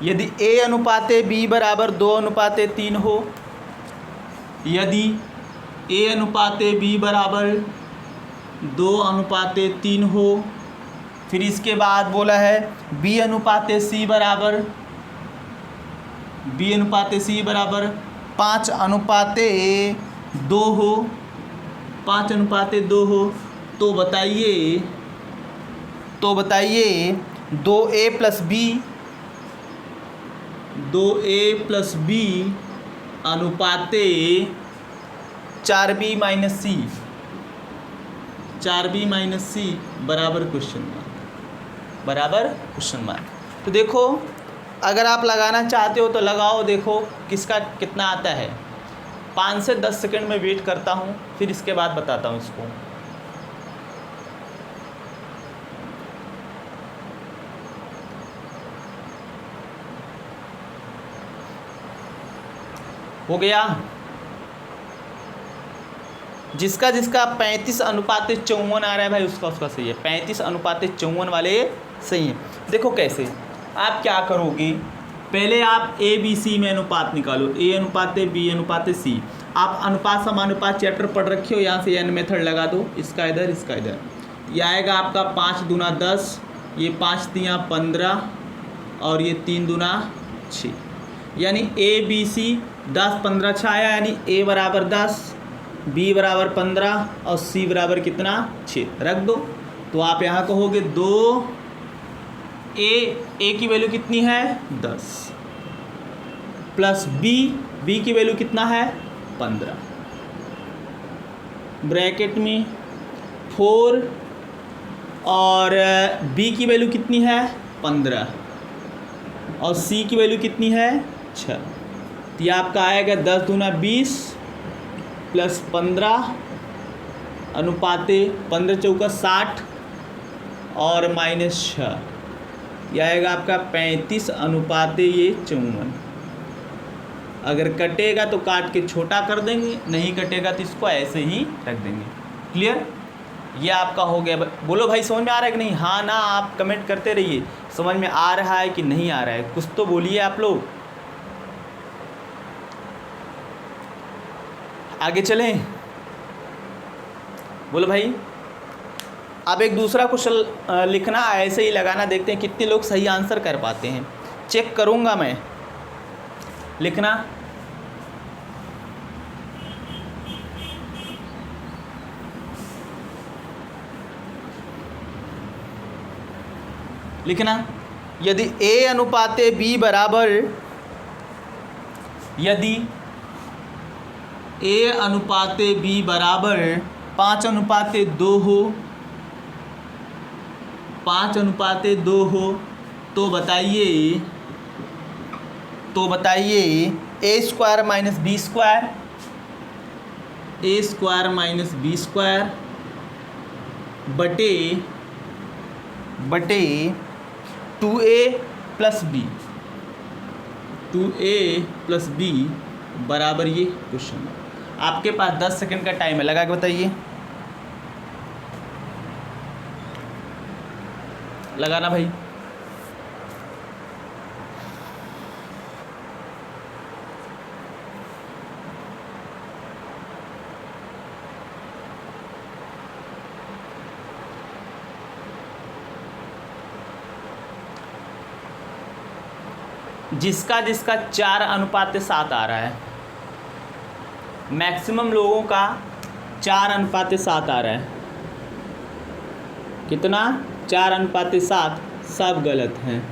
यदि A अनुपाते B बराबर 2:3 हो, यदि A अनुपाते B बराबर 2:3 हो, फिर इसके बाद बोला है B अनुपाते C बराबर 5:2 हो, 5:2 हो, तो बताइए 2A plus B अनुपाते 4B minus C बराबर क्वेश्चन मार्क। तो देखो, अगर आप लगाना चाहते हो तो लगाओ, देखो किसका कितना आता है। 5 से 10 सेकंड में वेट करता हूँ, फिर इसके बाद बताता हूँ इसको। हो गया? जिसका 35:54 आ रहा है भाई, उसका सही है। 35:54 वाले सही है। देखो कैसे, आप क्या करोगे, पहले आप ए बी सी में अनुपात निकालो, A अनुपाते B अनुपाते C। आप अनुपात समानुपात चैप्टर पढ़ रखे हो, यहाँ से n मेथड लगा दो, इसका इधर इसका इधर। ये आएगा आपका 5 दूना 10, ये 5 तियाँ 15 और ये 3 दूना 6, यानी A B C 10 15 6 आया, यानी A बराबर 10, B बराबर 15 और C बराबर कितना 6 रख दो। तो आप यहाँ कहोगे 2 A की वैल्यू कितनी है 10 प्लस B की वैल्यू कितना है 15, ब्रैकेट में 4 और B की वैल्यू कितनी है 15 और C की वैल्यू कितनी है 6। तो ये आपका आएगा 10 दूना 20 प्लस 15 अनुपाते 15 चौका 60 और माइनस 6, यह आएगा आपका 35:54। अगर कटेगा तो काट के छोटा कर देंगे, नहीं कटेगा तो इसको ऐसे ही रख देंगे। क्लियर? ये आपका हो गया। बोलो भाई समझ में आ रहा है कि नहीं? हाँ ना, आप कमेंट करते रहिए समझ में आ रहा है कि नहीं आ रहा है, कुछ तो बोलिए आप लोग। आगे चलें, बोलो भाई। अब एक दूसरा क्वेश्चन लिखना, ऐसे ही लगाना, देखते हैं कितने लोग सही आंसर कर पाते हैं। चेक करूँगा मैं। लिखना, यदि A अनुपाते B बराबर, यदि A अनुपाते B बराबर 5:2 हो, 5:2 हो, तो बताइए A square minus B square, बटे 2A प्लस B बराबर ये क्वेश्चन। आपके पास 10 सेकंड का टाइम है, लगा के बताइए। लगाना भाई। जिसका 4:7 आ रहा है, मैक्सिमम लोगों का 4:7 आ रहा है। कितना? 4:7, सब गलत हैं।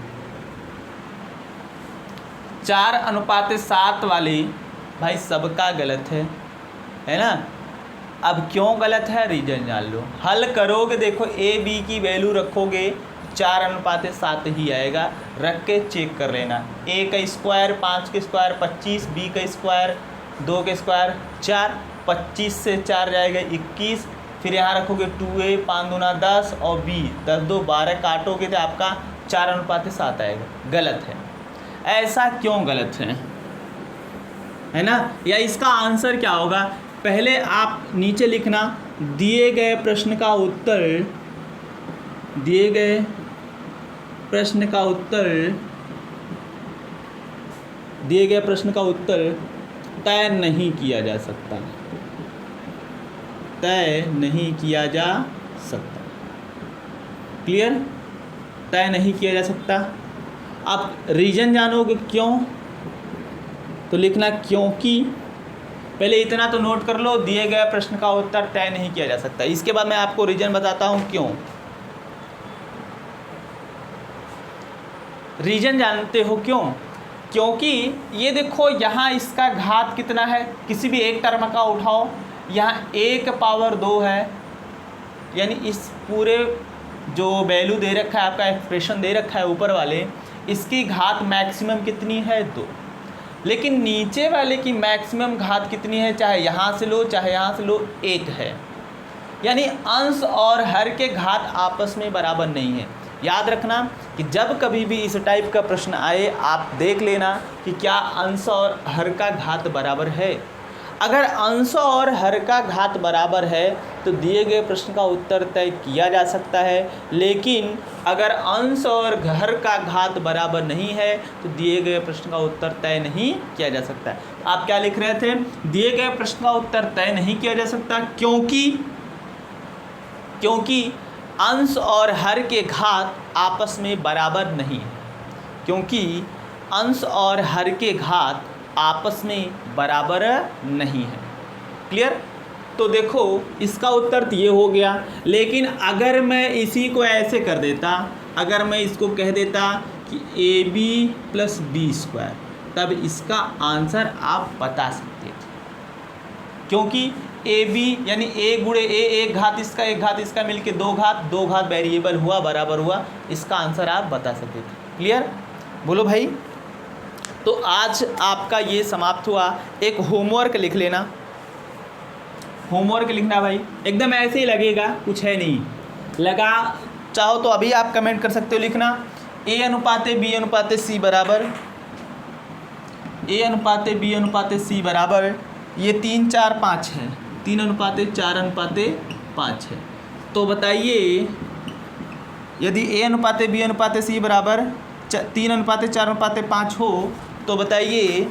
4:7 वाले भाई सबका गलत है ना। अब क्यों गलत है, रीजन जान लो। हल करोगे, देखो A B की वैल्यू रखोगे 4:7 ही आएगा, रख के चेक कर लेना। A का स्क्वायर 5 के स्क्वायर 25, B का स्क्वायर 2 के स्क्वायर 4, 25 से 4 जाएगा 21, फिर यहाँ रखोगे 2A 5 दूना 10 और B 10 2 12, काटोगे तो आपका 4:7 आएगा। गलत है। ऐसा क्यों गलत है ना? या इसका आंसर क्या होगा, पहले आप नीचे लिखना, दिए गए प्रश्न का उत्तर दिए गए प्रश्न का उत्तर तय नहीं किया जा सकता, तय नहीं किया जा सकता। क्लियर? तय नहीं किया जा सकता। आप रीजन जानोगे क्यों, तो लिखना क्योंकि, पहले इतना तो नोट कर लो, दिए गए प्रश्न का उत्तर तय नहीं किया जा सकता। इसके बाद मैं आपको रीजन बताता हूं क्यों। रीजन जानते हो क्यों? क्योंकि ये देखो यहाँ इसका घात कितना है, किसी भी एक टर्म का उठाओ, यहाँ 1 पावर 2 है, यानी इस पूरे जो वैल्यू दे रखा है, आपका एक्सप्रेशन दे रखा है ऊपर वाले, इसकी घात मैक्सिमम कितनी है 2, लेकिन नीचे वाले की मैक्सिमम घात कितनी है, चाहे यहाँ से लो चाहे यहाँ से लो 1 है। यानी अंश और हर के घात आपस में बराबर नहीं है। याद रखना कि जब कभी भी इस टाइप का प्रश्न आए, आप देख लेना कि क्या अंश और हर का घात बराबर है। अगर अंश और हर का घात बराबर है तो दिए गए प्रश्न का उत्तर तय किया जा सकता है, लेकिन अगर अंश और हर का घात बराबर नहीं है तो दिए गए प्रश्न का उत्तर तय नहीं किया जा सकता है। आप क्या लिख रहे थे? दिए गए प्रश्न का उत्तर तय नहीं किया जा सकता क्योंकि अंश और हर के घात आपस में बराबर नहीं है, क्योंकि अंश और हर के घात आपस में बराबर नहीं है। क्लियर? तो देखो इसका उत्तर ये हो गया, लेकिन अगर मैं इसी को ऐसे कर देता, अगर मैं इसको कह देता कि AB + B², तब इसका आंसर आप बता सकते थे, क्योंकि AB यानी A × A, एक घात इसका एक घात इसका मिलके 2 घात वेरिएबल हुआ, बराबर हुआ, इसका आंसर आप बता सकते थे। क्लियर? बोलो भाई। तो आज आपका ये समाप्त हुआ। एक होमवर्क लिख लेना, होमवर्क लिखना भाई, एकदम ऐसे ही लगेगा, कुछ है नहीं, लगा चाहो तो अभी आप कमेंट कर सकते हो, लिखना A/B/C बराबर, A/B/C बराबर, ये 3, 4, 5 है, 3:4:5 है। तो बताइए यदि A/B/C बराबर 3:4:5 हो तो बताइए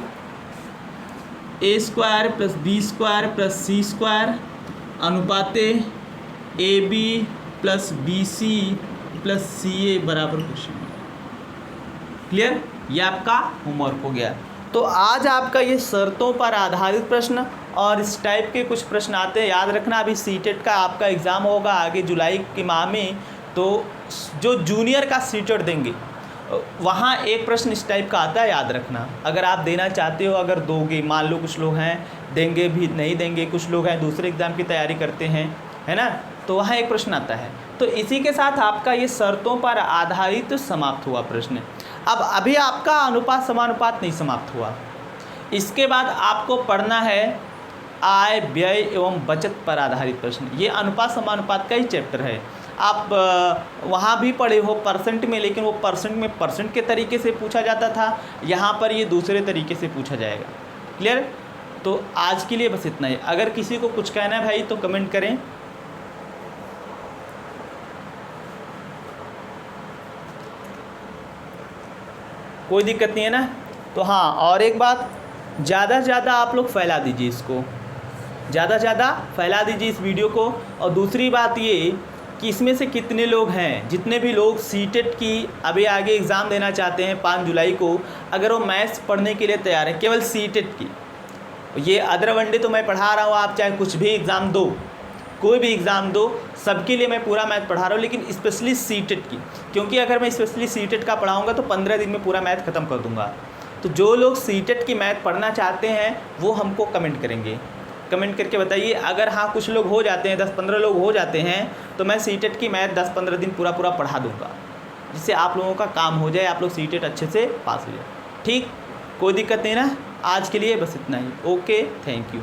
A² + B² + C² अनुपाते AB + BC + CA बराबर क्वेश्चन। क्लियर? ये आपका होमवर्क हो गया। तो आज आपका ये शर्तों पर आधारित प्रश्न और इस टाइप के कुछ प्रश्न आते हैं, याद रखना। अभी सीटेट का आपका एग्ज़ाम होगा आगे जुलाई के माह में, तो जो जूनियर का सीटेट देंगे वहाँ एक प्रश्न इस टाइप का आता है, याद रखना। अगर आप देना चाहते हो, अगर दोगे, मान लो कुछ लोग हैं देंगे भी, नहीं देंगे, कुछ लोग हैं दूसरे एग्ज़ाम की तैयारी करते हैं, है ना, तो वहाँ एक प्रश्न आता है। तो इसी के साथ आपका ये शर्तों पर आधारित समाप्त हुआ प्रश्न। अब अभी आपका अनुपात समानुपात नहीं समाप्त हुआ, इसके बाद आपको पढ़ना है आय व्यय एवं बचत पर आधारित प्रश्न। ये अनुपात समानुपात का ही चैप्टर है। आप वहाँ भी पढ़े हो परसेंट में, लेकिन वो परसेंट में परसेंट के तरीके से पूछा जाता था, यहाँ पर ये दूसरे तरीके से पूछा जाएगा। क्लियर? तो आज के लिए बस इतना ही। अगर किसी को कुछ कहना है भाई तो कमेंट करें। कोई दिक्कत नहीं है ना? तो हाँ, और एक बात, ज़्यादा से ज़्यादा आप लोग फैला दीजिए इसको, ज़्यादा से ज़्यादा फैला दीजिए इस वीडियो को। और दूसरी बात ये कि इसमें से कितने लोग हैं, जितने भी लोग सीटेट की अभी आगे एग्ज़ाम देना चाहते हैं 5 जुलाई को, अगर वो मैथ्स पढ़ने के लिए तैयार है, केवल सीटेट की, ये अदर वनडे तो मैं पढ़ा रहा हूँ, आप चाहे कुछ भी एग्ज़ाम दो, कोई भी एग्ज़ाम दो, सबके लिए मैं पूरा मैथ पढ़ा रहा हूँ, लेकिन स्पेशली सीटेट की, क्योंकि अगर मैं स्पेशली सीटेट का पढ़ाऊँगा तो 15 दिन में पूरा मैथ ख़त्म कर दूँगा। तो जो लोग सीटेट की मैथ पढ़ना चाहते हैं वो हमको कमेंट करेंगे, कमेंट करके बताइए। अगर हाँ कुछ लोग हो जाते हैं, 10-15 लोग हो जाते हैं, तो मैं सीटेट की मैथ 10-15 दिन पूरा पढ़ा दूँगा, जिससे आप लोगों का काम हो जाए, आप लोग सीटेट अच्छे से पास हो जाए। ठीक, कोई दिक्कत नहीं ना? आज के लिए बस इतना ही। Okay, thank you.